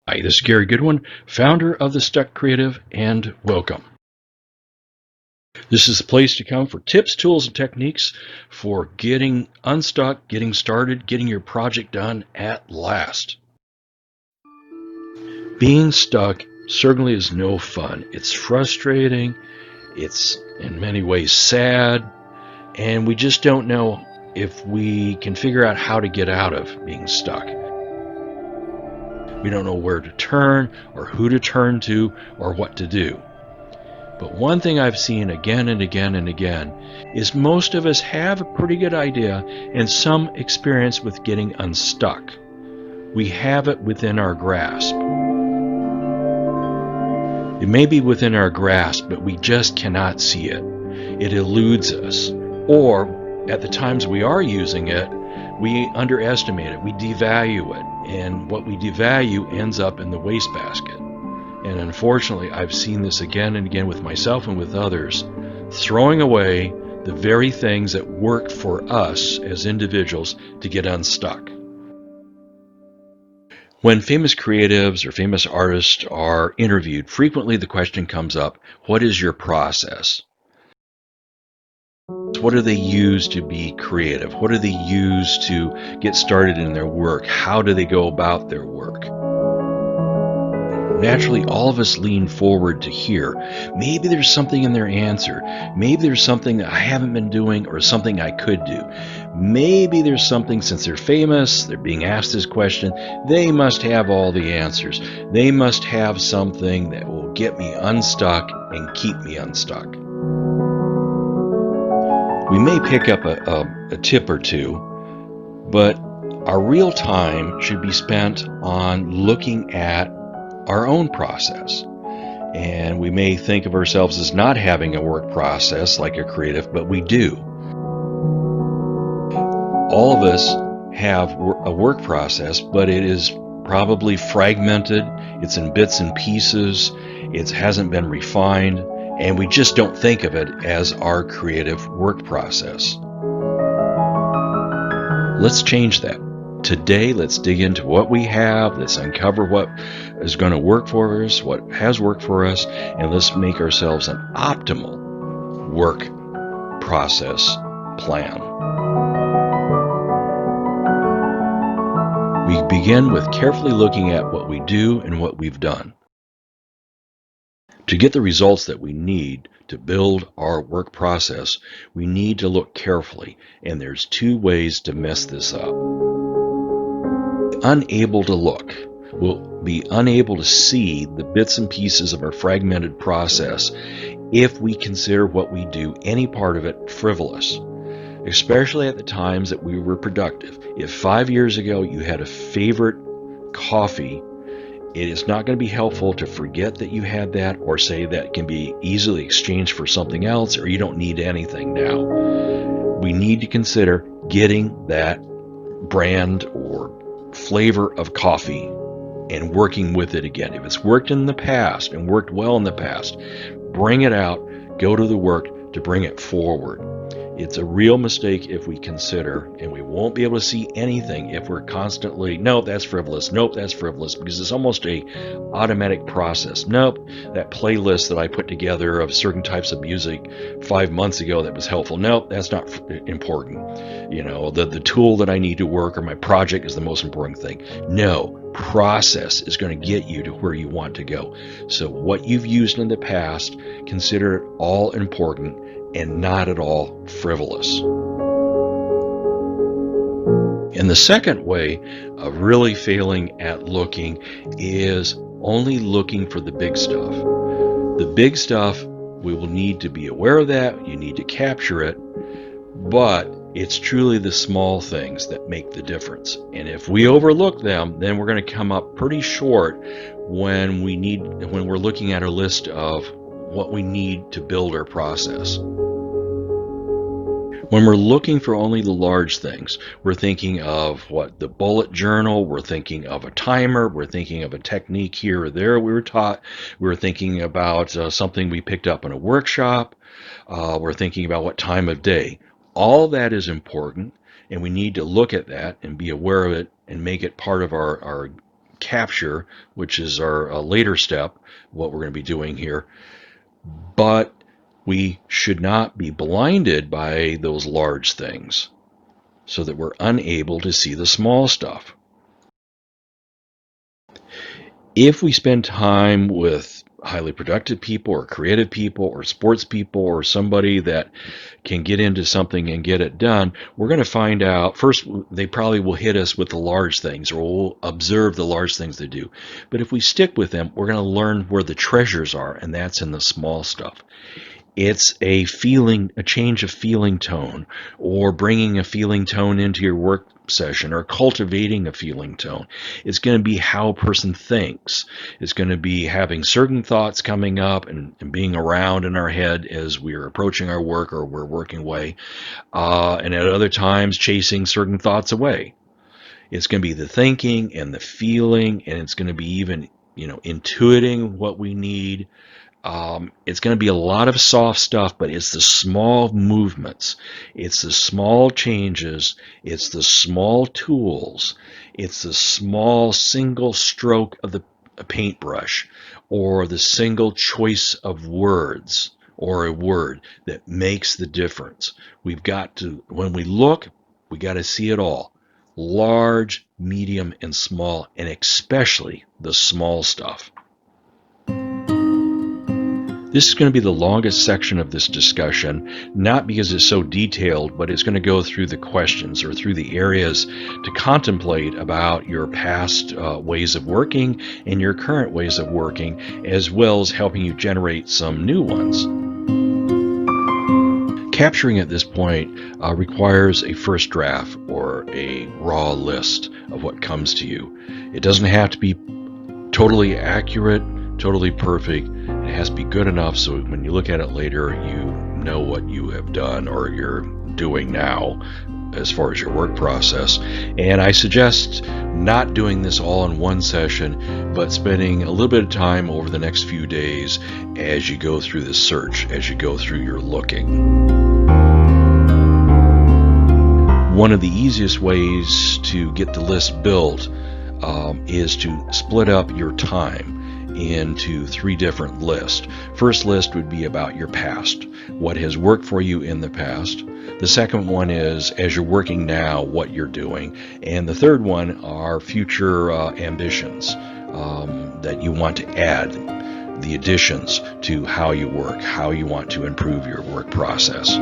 Hi, this is Gary Goodwin, founder of The Stuck Creative, and welcome. This is the place to come for tips, tools, and techniques for getting unstuck, getting started, getting your project done at last. Being stuck certainly is no fun. It's frustrating, it's in many ways sad, and we just don't know if we can figure out how to get out of being stuck. We don't know where to turn, or who to turn to, or what to do. But one thing I've seen again and again and again is most of us have a pretty good idea and some experience with getting unstuck. We have it within our grasp. It may be within our grasp, but we just cannot see it. It eludes us. Or, at the times we are using it, we underestimate it, we devalue it, and what we devalue ends up in the wastebasket. And unfortunately, I've seen this again and again with myself and with others, throwing away the very things that work for us as individuals to get unstuck. When famous creatives or famous artists are interviewed, frequently the question comes up, what is your process? What do they use to be creative? What do they use to get started in their work? How do they go about their work? Naturally, all of us lean forward to hear. Maybe there's something in their answer. Maybe there's something that I haven't been doing or something I could do. Maybe there's something, since they're famous, they're being asked this question, they must have all the answers. They must have something that will get me unstuck and keep me unstuck. We may pick up a tip or two, but our real time should be spent on looking at our own process. And we may think of ourselves as not having a work process like a creative, but we do. All of us have a work process, but it is probably fragmented, it's in bits and pieces, it hasn't been refined, and we just don't think of it as our creative work process. Let's change that. Today, let's dig into what we have, let's uncover what is going to work for us, what has worked for us, and let's make ourselves an optimal work process plan. We begin with carefully looking at what we do and what we've done. To get the results that we need to build our work process, we need to look carefully, and there's two ways to mess this up. Unable to look. We'll be unable to see the bits and pieces of our fragmented process if we consider what we do, any part of it, frivolous, especially at the times that we were productive. If 5 years ago you had a favorite coffee, it is not going to be helpful to forget that you had that or say that can be easily exchanged for something else or you don't need anything now. We need to consider getting that brand or flavor of coffee and working with it again. If it's worked in the past and worked well in the past, bring it out, go to the work to bring it forward. It's a real mistake if we consider, and we won't be able to see anything if we're constantly, nope, that's frivolous, nope, that's frivolous, because it's almost a automatic process. Nope, that playlist that I put together of certain types of music 5 months ago that was helpful, nope, that's not important. You know, the tool that I need to work or my project is the most important thing. No, process is going to get you to where you want to go. So what you've used in the past, consider it all important and not at all frivolous. And the second way of really failing at looking is only looking for the big stuff. The big stuff, we will need to be aware of that, you need to capture it, but it's truly the small things that make the difference. And if we overlook them, then we're going to come up pretty short when we're looking at our list of what we need to build our process. When we're looking for only the large things, we're thinking of the bullet journal, we're thinking of a timer, we're thinking of a technique here or there we were taught, we're thinking about something we picked up in a workshop, we're thinking about what time of day. All that is important, and we need to look at that and be aware of it and make it part of our capture, which is our later step, what we're going to be doing here. But we should not be blinded by those large things so that we're unable to see the small stuff. If we spend time with highly productive people or creative people or sports people or somebody that can get into something and get it done, we're going to find out first, they probably will hit us with the large things, or we'll observe the large things they do. But if we stick with them, we're going to learn where the treasures are, and that's in the small stuff. It's a change of feeling tone, or bringing a feeling tone into your work session, or cultivating a feeling tone. It's going to be how a person thinks. It's going to be having certain thoughts coming up and being around in our head as we're approaching our work or we're working away, and at other times chasing certain thoughts away. It's going to be the thinking and the feeling, and it's going to be even, intuiting what we need. It's going to be a lot of soft stuff, but it's the small movements, it's the small changes, it's the small tools, it's the small single stroke of the paintbrush, or the single choice of words or a word that makes the difference. We've got to, when we look, we got to see it all. Large, medium, and small, and especially the small stuff. This is going to be the longest section of this discussion, not because it's so detailed, but it's going to go through the questions or through the areas to contemplate about your past ways of working and your current ways of working, as well as helping you generate some new ones. Capturing at this point requires a first draft or a raw list of what comes to you. It doesn't have to be totally accurate, totally perfect. It has to be good enough so when you look at it later, you know what you have done or you're doing now as far as your work process. And I suggest not doing this all in one session, but spending a little bit of time over the next few days as you go through the search, as you go through your looking. One of the easiest ways to get the list built is to split up your time into 3 different lists. First list would be about your past, what has worked for you in the past. The second one is, as you're working now, what you're doing. And the third one are future ambitions that you want to add, the additions to how you work, how you want to improve your work process.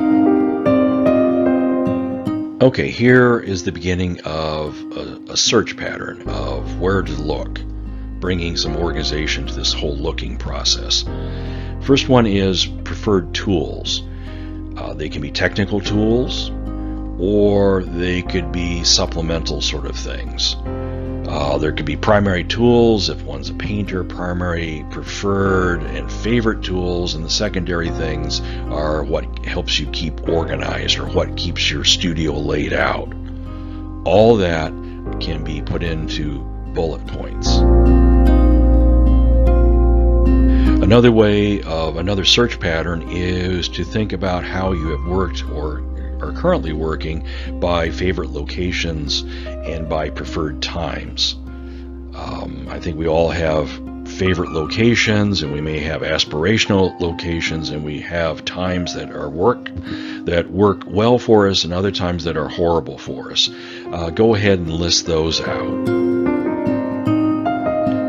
Okay, here is the beginning of a search pattern of where to look, bringing some organization to this whole looking process. First one is preferred tools. They can be technical tools, or they could be supplemental sort of things. There could be primary tools if one's a painter, primary, preferred, and favorite tools, and the secondary things are what helps you keep organized or what keeps your studio laid out. All that can be put into bullet points. Another search pattern is to think about how you have worked or are currently working by favorite locations and by preferred times. I think we all have favorite locations, and we may have aspirational locations, and we have times that work well for us and other times that are horrible for us. Go ahead and list those out.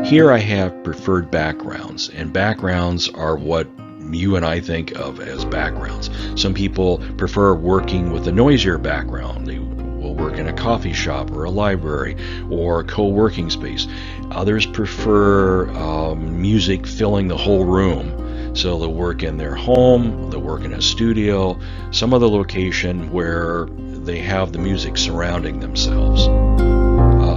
Here I have preferred backgrounds, and backgrounds are what you and I think of as backgrounds. Some people prefer working with a noisier background. They will work in a coffee shop or a library or a co-working space. Others prefer music filling the whole room. So they'll work in their home, they'll work in a studio, some other location where they have the music surrounding themselves.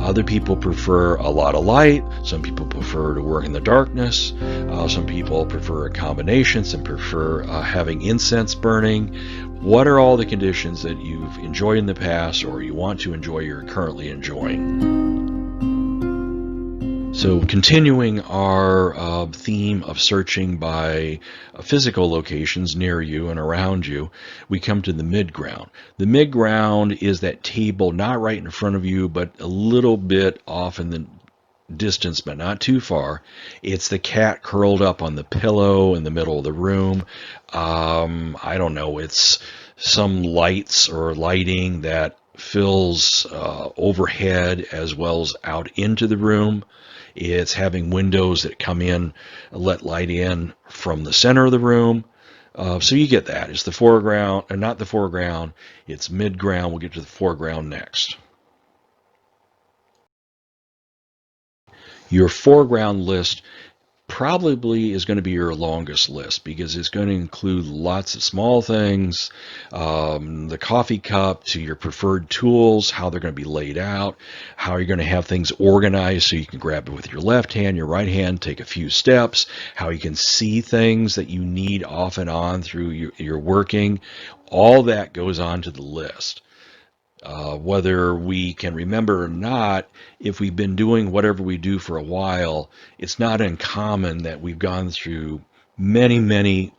Other people prefer a lot of light. Some people prefer to work in the darkness. Some people prefer a combination. Some prefer having incense burning. What are all the conditions that you've enjoyed in the past or you want to enjoy, you're currently enjoying? So continuing our theme of searching by physical locations near you and around you, we come to the midground. The midground is that table not right in front of you, but a little bit off in the distance, but not too far. It's the cat curled up on the pillow in the middle of the room. I don't know. It's some lights or lighting that fills overhead as well as out into the room. It's having windows that come in, let light in from the center of the room. So you get that. It's the foreground, or not the foreground. It's mid-ground. We'll get to the foreground next. Your foreground list probably is going to be your longest list because it's going to include lots of small things, the coffee cup to your preferred tools, how they're going to be laid out, how you're going to have things organized so you can grab it with your left hand, your right hand, take a few steps, how you can see things that you need off and on through your working. All that goes on to the list. Whether we can remember or not, if we've been doing whatever we do for a while, it's not uncommon that we've gone through many, many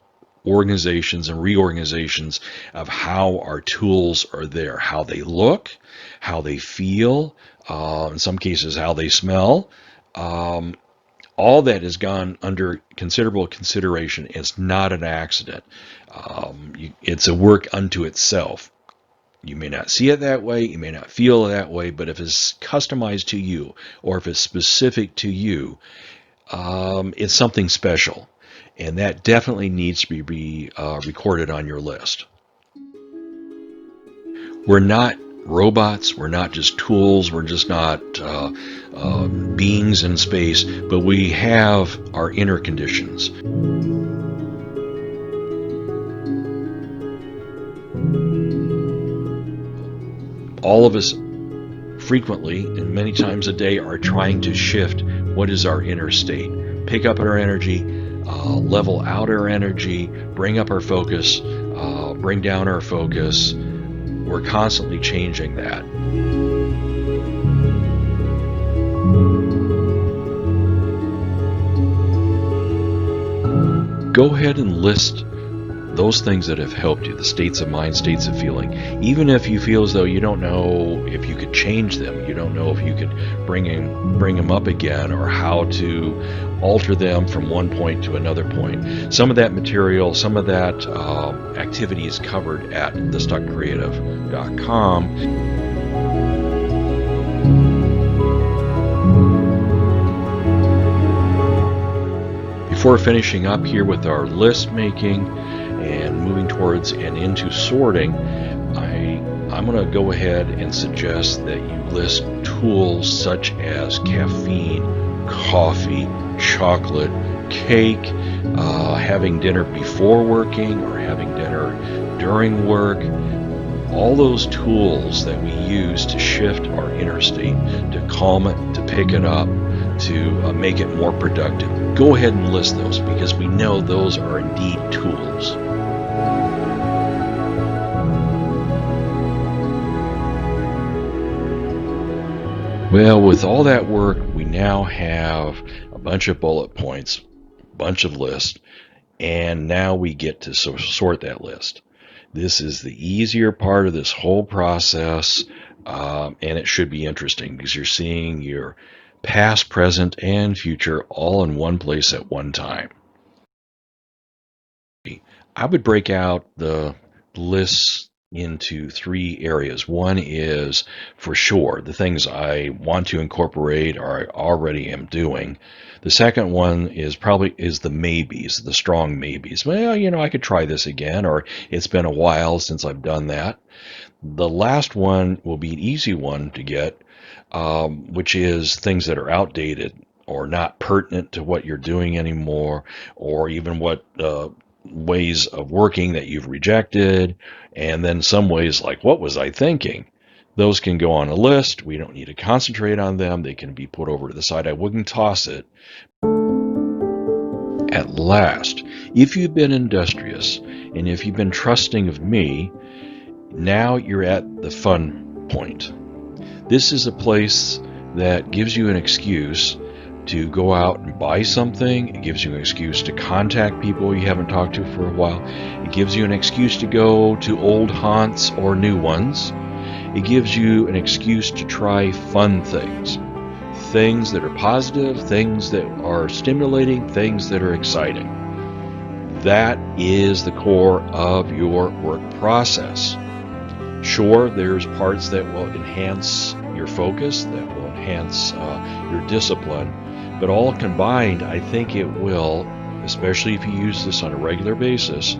organizations and reorganizations of how our tools are there, how they look, how they feel, in some cases, how they smell. All that has gone under considerable consideration. It's not an accident. It's a work unto itself. You may not see it that way, you may not feel it that way, but if it's customized to you or if it's specific to you, it's something special. And that definitely needs to be recorded on your list. We're not robots, we're not just tools, we're just not beings in space, but we have our inner conditions. All of us frequently and many times a day are trying to shift what is our inner state. Pick up our energy, level out our energy, bring up our focus, bring down our focus. We're constantly changing that. Go ahead and list those things that have helped you, the states of mind, states of feeling. Even if you feel as though you don't know if you could change them, you don't know if you could bring them up again, or how to alter them from one point to another point. Some of that material, some of that activity is covered at thestuckcreative.com. Before finishing up here with our list making and moving towards and into sorting, I'm going to go ahead and suggest that you list tools such as caffeine, coffee, chocolate, cake, having dinner before working or having dinner during work. All those tools that we use to shift our inner state, to calm it, to pick it up, to make it more productive. Go ahead and list those because we know those are indeed tools. Well, with all that work, we now have a bunch of bullet points, a bunch of lists, and now we get to sort that list. This is the easier part of this whole process, and it should be interesting because you're seeing your past, present, and future all in one place at one time. I would break out the lists into three areas. One is for sure the things I want to incorporate or I already am doing. The second one is the maybes, the strong maybes. Well, I could try this again, or it's been a while since I've done that. The last one will be an easy one to get, which is things that are outdated or not pertinent to what you're doing anymore, or even what ways of working that you've rejected, and then some ways like, what was I thinking? Those can go on a list. We don't need to concentrate on them. They can be put over to the side. I wouldn't toss it. At last, if you've been industrious and if you've been trusting of me, now you're at the fun point. This is a place that gives you an excuse to go out and buy something. It gives you an excuse to contact people you haven't talked to for a while. It gives you an excuse to go to old haunts or new ones. It gives you an excuse to try fun things things that are positive, things that are stimulating, things that are exciting. That is the core of your work process. Sure, there's parts that will enhance your focus, that will enhance your discipline, but all combined, I think it will, especially if you use this on a regular basis,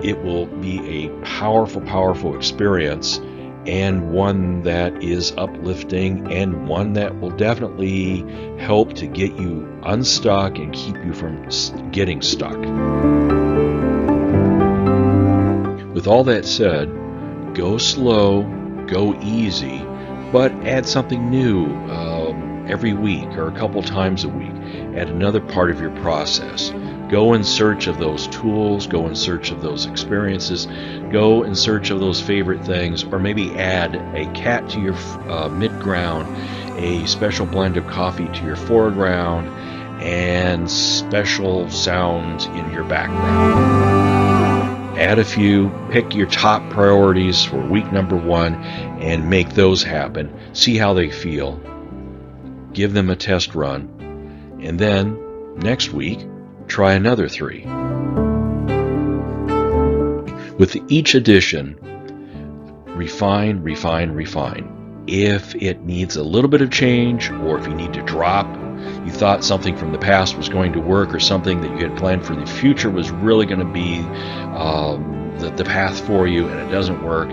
it will be a powerful, powerful experience, and one that is uplifting, and one that will definitely help to get you unstuck and keep you from getting stuck. With all that said, go slow, go easy, but add something new every week or a couple times a week. Add another part of your process. Go in search of those tools, go in search of those experiences, go in search of those favorite things, or maybe add a cat to your midground, a special blend of coffee to your foreground, and special sounds in your background. Add a few, pick your top priorities for week number 1, and make those happen. See how they feel. Give them a test run. And then, next week, try another 3. With each edition, refine, refine, refine. If it needs a little bit of change, or if you need to drop, you thought something from the past was going to work, or something that you had planned for the future was really going to be the path for you, and it doesn't work,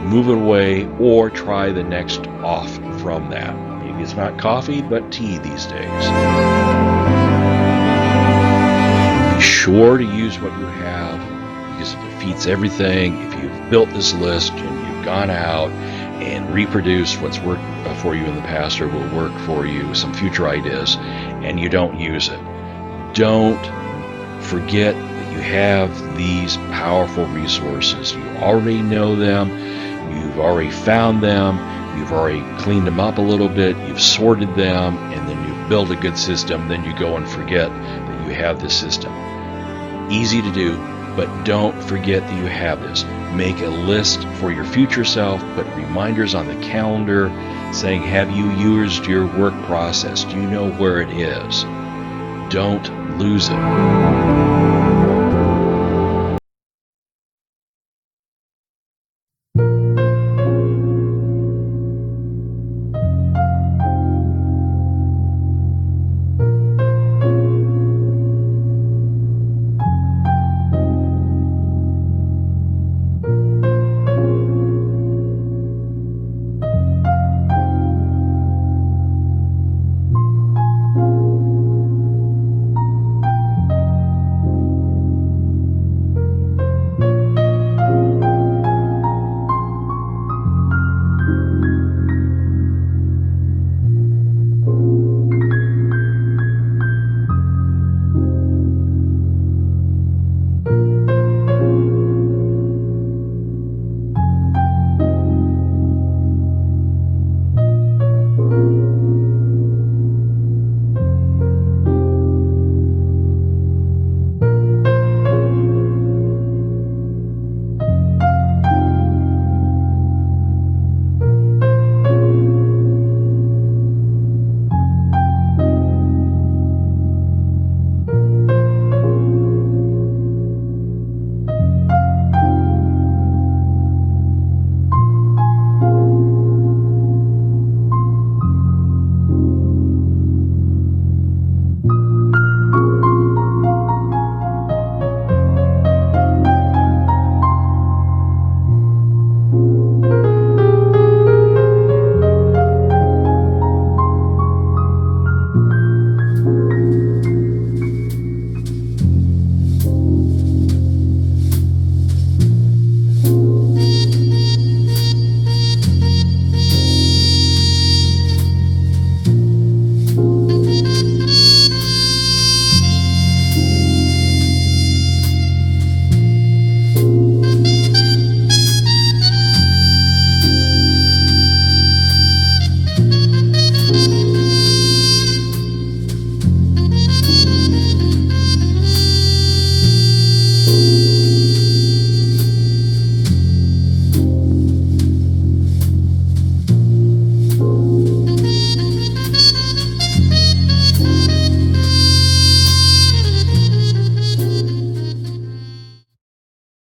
move it away, or try the next off from that. Maybe it's not coffee, but tea these days. Be sure to use what you have, because it defeats everything. If you've built this list and you've gone out and reproduced what's worked for you in the past, or will work for you, some future ideas, and you don't use it, don't forget that you have these powerful resources. You already know them, you've already found them, you've already cleaned them up a little bit, you've sorted them, and then you build a good system. Then you go and forget that you have this system. Easy to do, but don't forget that you have this. Make a list for your future self, put reminders on the calendar saying, have you used your work process? Do you know where it is? Don't lose it.